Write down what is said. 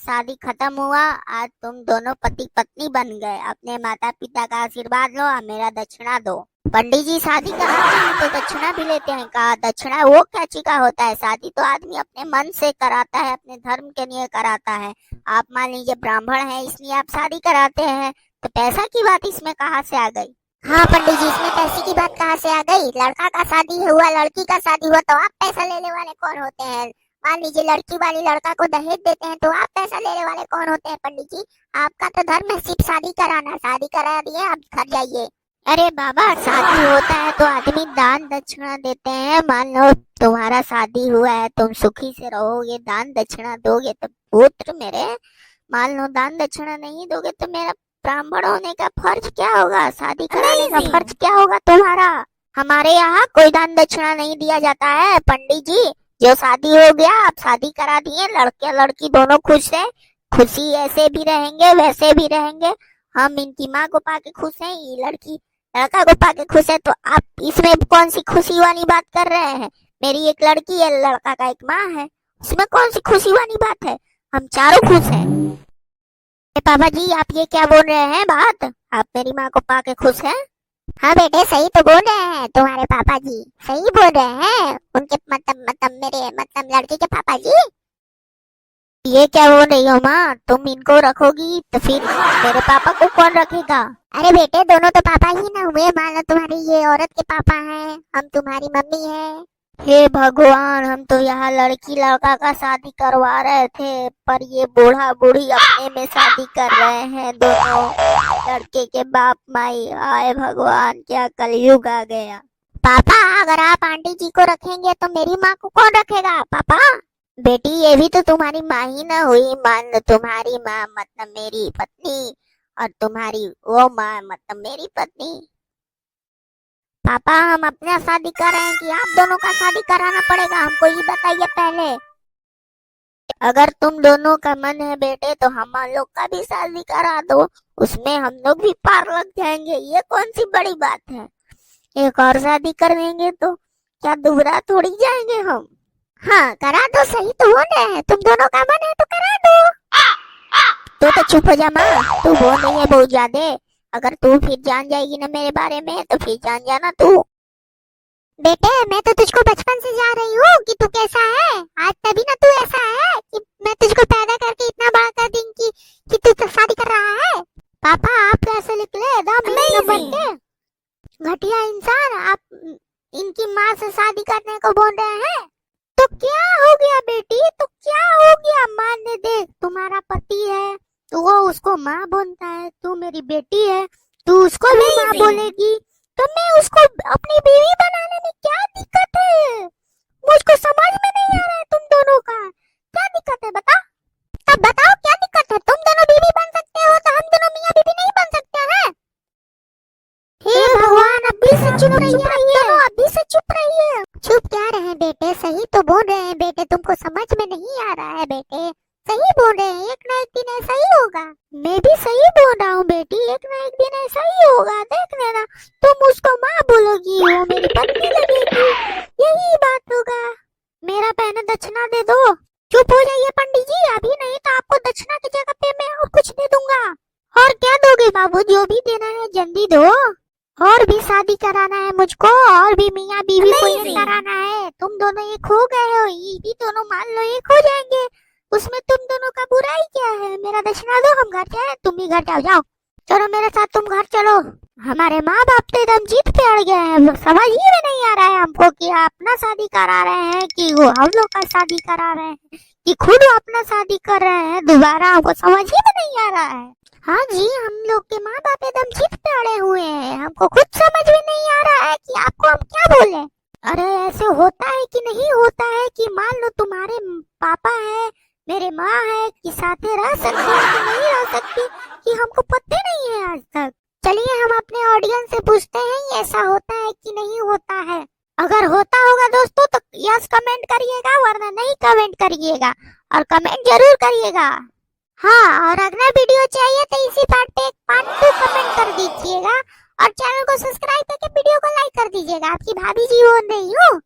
शादी खत्म हुआ। आज तुम दोनों पति पत्नी बन गए। अपने माता पिता का आशीर्वाद लो और मेरा दक्षिणा दो। पंडित जी शादी कराते हैं तो दक्षिणा भी लेते हैं। कहा दक्षिणा वो क्या चीज होता है? शादी तो आदमी अपने मन से कराता है, अपने धर्म के लिए कराता है। आप मान लीजिए ब्राह्मण है, इसलिए आप शादी कराते हैं, तो पैसा की बात इसमें कहाँ से आ गई? हाँ पंडित जी, इसमें पैसे की बात कहाँ से आ गई? लड़का का शादी हुआ, लड़की का शादी हुआ, तो आप पैसा लेने वाले कौन होते हैं? मान लीजिए लड़की वाली लड़का को दहेज देते हैं, तो आप पैसा लेने वाले कौन होते हैं? पंडित जी, आपका तो धर्म है सिर्फ शादी कराना। शादी करा दिए, आप घर जाइए। अरे बाबा, शादी होता है तो आदमी दान दक्षिणा देते हैं। मान लो तुम्हारा शादी हुआ है, तुम सुखी से रहोगे, दान दक्षिणा दोगे तो पुत्र मेरे। मान लो दान दक्षिणा नहीं दोगे तो मेरा ब्राह्मण होने का फर्ज क्या होगा? शादी कराने का फर्ज क्या होगा तुम्हारा? हमारे यहाँ कोई दान दक्षिणा नहीं दिया जाता है पंडित जी। जो शादी हो गया, आप शादी करा दिए, लड़के लड़की दोनों खुश है। खुशी ऐसे भी रहेंगे वैसे भी रहेंगे। हम इनकी माँ को पाके खुश हैं, ये लड़की लड़का को पाके खुश है, तो आप इसमें कौन सी खुशी वाली बात कर रहे हैं? मेरी एक लड़की है, लड़का का एक माँ है, इसमें कौन सी खुशी वाली बात है? हम चारों खुश हैं। पापा जी, आप ये क्या बोल रहे हैं बात? आप मेरी माँ को पाके खुश हैं? हाँ बेटे, सही तो बोल रहे हैं, तुम्हारे पापा जी सही बोल रहे हैं। उनके मतलब लड़के के पापा जी। ये क्या बोल रही हो माँ? तुम इनको रखोगी तो फिर मेरे पापा को कौन रखेगा? अरे बेटे, दोनों तो पापा ही ना हुए। मान लो तुम्हारी ये औरत के पापा हैं, हम तुम्हारी मम्मी हैं। हे भगवान, हम तो यहाँ लड़की लड़का का शादी करवा रहे थे, पर ये बूढ़ा बूढ़ी अपने में शादी कर रहे हैं दोनों लड़के के बाप माई। आए भगवान, क्या कलयुग आ गया। पापा, अगर आप आंटी जी को रखेंगे तो मेरी माँ को कौन रखेगा? पापा बेटी, ये भी तो तुम्हारी माँ ही ना हुई। मान लो तुम्हारी माँ मतलब मेरी पत्नी, और तुम्हारी वो माँ मतलब मेरी पत्नी। पापा, हम अपना शादी कर रहे हैं कि आप दोनों का शादी कराना पड़ेगा? हमको ये बताइए पहले। अगर तुम दोनों का मन है बेटे तो हम लोग का भी शादी करा दो, उसमें हम लोग भी पार लग जाएंगे। ये कौन सी बड़ी बात है? एक और शादी कर देंगे तो क्या दुबरा थोड़ी जाएंगे हम? हाँ करा दो, सही तो बोल रहे हैं। तुम दोनों का मन है तो करा दो। तो चुप हो जा माँ, तू बोल रही है बहुत ज्यादा। अगर तू फिर जान जाएगी ना मेरे बारे में तो फिर जान जाना तू। बेटे, मैं तो तुझको बचपन से जा रही हूँ कि तू कैसा है। आज तभी ना तू ऐसा है कि मैं तुझको पैदा करके इतना बड़ा कर दूंगी कि तू तो शादी कर रहा है। पापा, आप कैसे निकले एकदम बन के घटिया इंसान? आप इनकी माँ से शादी करने को बोल रहे हैं? तो क्या हो गया बेटी, तो क्या हो गया? मान ने देख, तुम्हारा पति है तो वो उसको माँ बोलता है, तू मेरी बेटी है, तू उसको भी माँ बोलेगी, तो मैं उसको अपनी बीवी बनाने में क्या दिक्कत है? मुझको समझ में नहीं आ रहा है तुम दोनों का क्या दिक्कत है? बता, तब बताओ क्या दिक्कत है? तुम दोनों बीवी बन सकते हो तो हम दोनों मियाँ बीवी नहीं बन सकते हैं? हे भगवान, अभी से चुप रहिए, अभी से चुप रहिए। चुप क्या रहे बेटे, सही तो बोल रहे हैं बेटे, तुमको समझ में नहीं आ रहा है बेटे, सही बोल रहे हैं। एक ना एक दिन ऐसा ही होगा। मैं भी सही बोल रहा हूँ बेटी, एक ना एक दिन ऐसा ही होगा, देख लेना। तुम उसको माँ बोलोगी, वो मेरी पत्नी लगेगी, यही बात होगा। मेरा पहले दक्षिणा दे दो। चुप हो जाइए पंडित जी, अभी नहीं तो आपको दक्षिणा की जगह पे मैं और कुछ दे दूंगा। और क्या दोगे बाबू? जो भी देना है जल्दी दो। और भी शादी कराना है मुझको, और भी मियाँ बीवी को एक कराना है। तुम दोनों एक हो गए हो, ये भी दोनों मान लो एक हो जाएंगे, उसमें तुम दोनों का बुराई क्या है? मेरा दक्षिणा दो, हम घर जाए, तुम भी घर जाओ। जाओ चलो मेरे साथ, तुम घर चलो। हमारे माँ बाप तो एकदम जीत पे अड़ गए हैं। समझ ही में नहीं आ रहा है हमको कि अपना शादी करा रहे हैं कि वो हम लोग का शादी करा रहे हैं, कि खुद अपना शादी कर रहे हैं दोबारा। हमको समझ ही में नहीं आ रहा है। हाँ जी, हम लोग के माँ बाप एकदम जीत पे अड़े हुए हैं। हमको खुद समझ में नहीं आ रहा है कि आपको हम क्या बोले। अरे ऐसे होता है कि नहीं होता है कि मान लो तुम्हारे पापा है, मेरे माँ है, कि साथे रह सकती है कि नहीं रह सकती, कि हमको पता नहीं है आज तक। चलिए हम अपने ऑडियंस से पूछते हैं ऐसा होता है कि नहीं होता है। अगर होता होगा दोस्तों तो यस कमेंट करिएगा, वरना नहीं कमेंट करिएगा, और कमेंट जरूर करिएगा। हाँ, और अगला वीडियो चाहिए तो इसी पार्ट पे एक पार्ट 2 कमेंट कर दीजिएगा, और चैनल को सब्सक्राइब करके वीडियो को लाइक कर दीजिएगा। आपकी भाभी जी बोल रही हूँ।